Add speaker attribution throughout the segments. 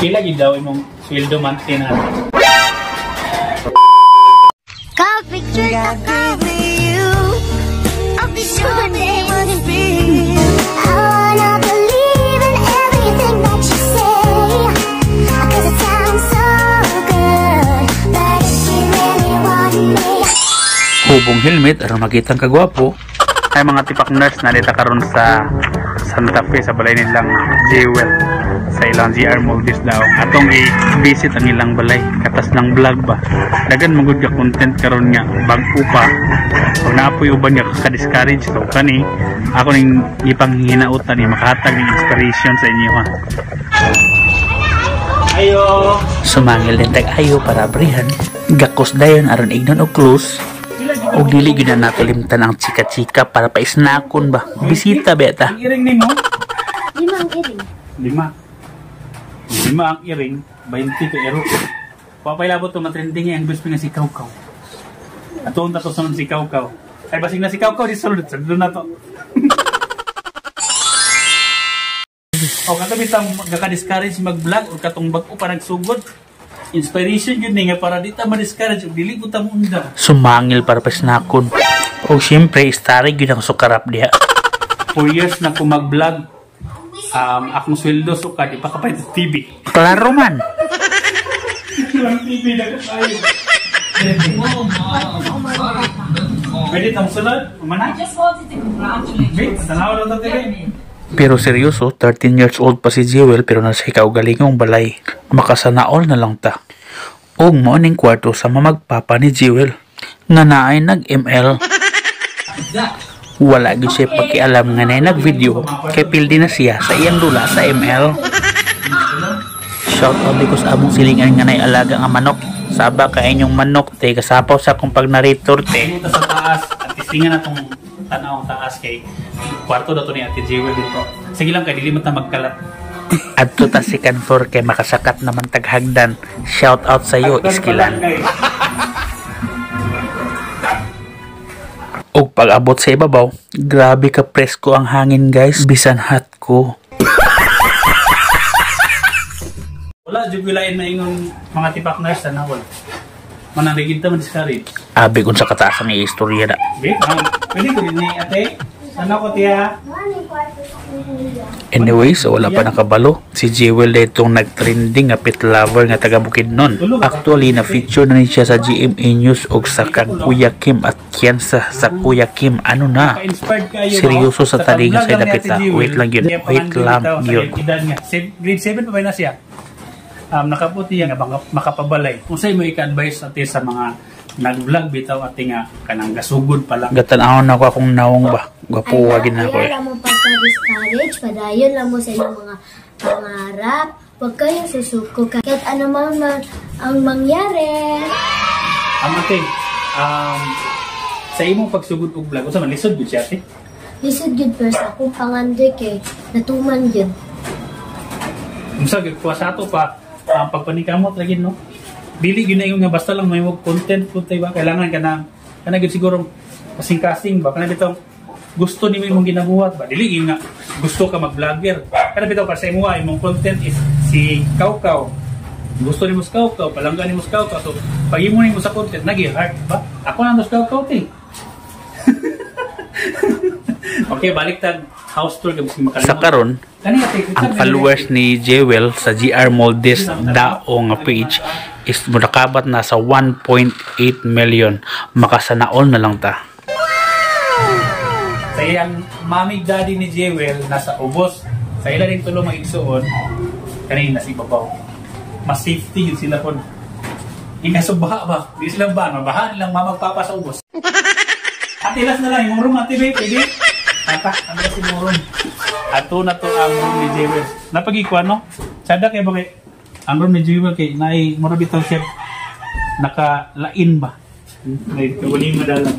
Speaker 1: Pila gid daw imong sweldo monthly na.
Speaker 2: Call pictures of you. I'll be sure they wouldn't be. I wanna believe in everything that you say, 'cause it sounds so good. But if you really want me,
Speaker 3: hubong helmet aron makitang kagwapo. Ay mga tipak nurse na dito karon sa Santa Fe sa balay nilang Jewel sa ilang GR Maldives daw. Atong i-visit ang ilang balay katas ng vlog ba. Dagan magud ka content karon nga bag-o pa. Ug naapoy uban nga ka-discourage so kani ako ning ipanghinaotan ni makahatag ng inspiration sa inyo ha. Ayo. Sumangil din tag ayo para abrihan. Gakos dayon aron ignon og close. O dili gyud na nato limtan ang chika-chika para pa-snackon ba. Bisita beta.
Speaker 1: Ang iring nimo?
Speaker 2: 5 ang iring.
Speaker 1: 5 ang iring, 20 ka ero. Papailabot to matrending ang gusto nga si Kaukaw. Aton ta to sunod si Kaukaw. Ay basig na si Kaukaw di sulod na to. O kato bitang gaka-discourage mag-vlog o katong bag-o pa nagsugod. Inspiration yun nga para di ta ma-discourage o dili ko ta munda.
Speaker 3: Sumangil para pa-snackon. O siyempre, istarig yun ang sukarap diha.
Speaker 1: 4 years na ko mag-vlog. Akong sweldo suka, di pa kapay sa TV.
Speaker 3: Klaro man.
Speaker 1: Ang TV na kapayo. Pwede tang sunod? Umana?
Speaker 4: I just wanted to congratulate you.
Speaker 1: Wait, tanawa daw ta TV.
Speaker 3: Pero seryoso, 13 years old pa si Jewel pero nasa kaugalingong balay. Makasanaol na lang ta. Og mao ning kwarto sa mamagpapa ni Jewel. Nga naay nag-ML. Wala gyud siya pakialam nga naay nag-video kay pildi na siya sa iyang dula sa ML. Shout out ko sa among silingan nga naay alaga nga manok. Saba ka inyong manok te kasapaw sa kung pag naritor te.
Speaker 1: Sa taas at tisingan natong tanawang taas kay kwarto daw to ni Ate Jewel dito. Sige lang kay dili man ta magkalat.
Speaker 3: Adto ta second floor kay makasakat naman taghagdan. Shout out sa iyo Iskilan. Og pag abot sa ibabaw, grabe ka presko ang hangin guys, bisan hot ko.
Speaker 1: Wala jud wilain na ingon mga tipak nurse na wala. Manandigid ta man discourage.
Speaker 3: Abi kung sa kataas ang istorya da.
Speaker 1: Pwede ko din ni ate. Ano ko tiya?
Speaker 3: Anyway, so wala pa nakabalo. Si Jewel na itong nag-trending nga pet lover nga taga Bukidnon. Actually, na-feature na siya sa GMA News o sa kang Kuya Kim at yan sa Kuya Kim. Ano na? Seryoso sa talinga sa dapit na. Wait lang yun. Wait lang yun.
Speaker 1: Grade 7 pa ba na siya? Nakaputi yan nga makapabalay. Kung sa'yo mo ika-advise natin sa mga nag-vlog bitaw ati nga kanang gasugod pa lang.
Speaker 3: Gatanahon ako akong naong ba. Gwapo wagin na ako eh.
Speaker 2: Ayaw mo pagka-discourage, padayon lang mo sa inyong mga pangarap. Huwag kayong susuko kahit ano man ang mangyari.
Speaker 1: Ate, sa imong pagsugod og vlog, usa man lisod gud siya ate?
Speaker 2: Lisod yun pero sa akong pangandoy kay natuman yun.
Speaker 1: Unsa gid kuha sa ato pa pagpanikamot lagi no? Dili gyud na yung nga basta lang may content po tayo ba kailangan kana gyud siguro kasing-kasing ba kana bitaw gusto nimo imong ginabuhat ba dili gyud nga gusto ka mag-vlogger kana bitaw para sa imong content is si Kaukaw gusto nimo sa Kaukaw palanggan nimo sa Kaukaw so pag imo nimo sa content nagi-heart ba ako na sa Kaukaw ti. Okay, baliktad house tour gamit makalimutan.
Speaker 3: Sa karon, ang followers ni Jewel sa GR Maldives daong nga page is mudakabat na sa 1.8 million. Makasanaol na lang ta.
Speaker 1: Sa iyang mami daddy ni Jewel nasa ubos. Sa ila rin tulo maigsuon kanina si babaw. Mas safety yun sila kon. Inasubaha ba? Di sila ba? Mabaha nilang mamagpapa sa ubos. Atilas na lang yung room ate babe. Pwede? Tata, ano si Moron? Ato na to ang room ni Jewel. Napag-ikuan, no? Sada kayo ba kay ang room ni Jewel kay naay morabitang chef nakalain ba? May kawaling madala.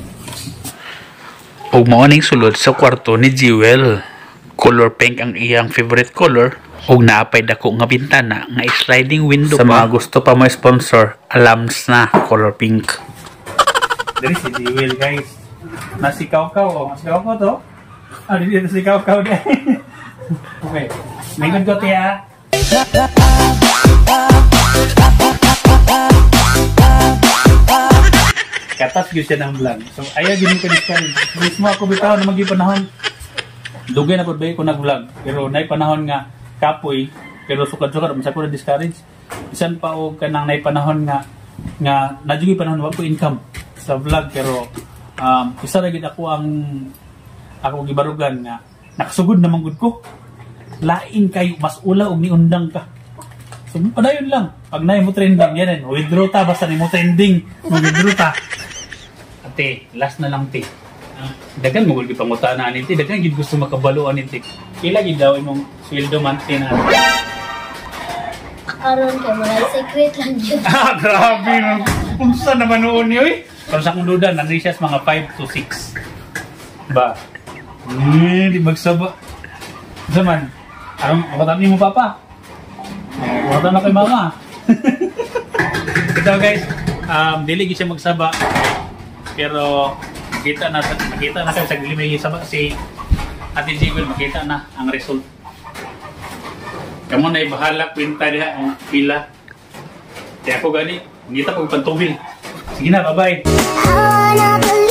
Speaker 3: Og mao ning sulod sa kwarto ni Jewel. Color pink ang iyang favorite color. Og naapay dako nga bintana nga sliding window sa mga gusto pa mo sponsor. Alams na color pink.
Speaker 1: Dari si Jewel guys. Nasi Kaukaw, oh. Nasi Kaukaw to. Dito si Kaukaw din. Okay. May good ko tiya. gatas gyud siya ng vlog. So ayaw gyud mo ka-discourage. Mismo ako bitaw na magi panahon. Dugay na pud ba ko nag-vlog. Pero nay panahon nga kapoy, pero sukad-sukad man sa ko na discourage. Bisan pa og kanang nay panahon nga najugi panahon wa ko income sa vlog, pero isa ra gid ako gibarugan nga nakasugod naman gud ko. Lain kayo mas ula og niundang ka. So padayon lang. Pag nay mo trending yan, withdraw ta basta ni mo trending, mo withdraw ta. Ate, last na lang ti. Dagan mo gud pangutana ani ti, dagan gid gusto makabaluan ni ti. Pila gid daw imong sweldo monthly na?
Speaker 2: Aron kay mga secret lang yun.
Speaker 1: Grabe no. Unsa naman noon ni oy? Pero sa kong duda, nanri siya sa mga 5 to 6. Ba? Di magsaba. Zaman, anong makatami mo papa? Makatami na kay mama. Ito guys, dili gid siya magsaba. Pero nakita na sa glimay saba si Ate Jewel, makita na ang result. Kamu na bahala kwenta diha ang pila. Kaya ako gani, ngita ko pagtubil. Sige na, bye-bye.
Speaker 2: I wanna believe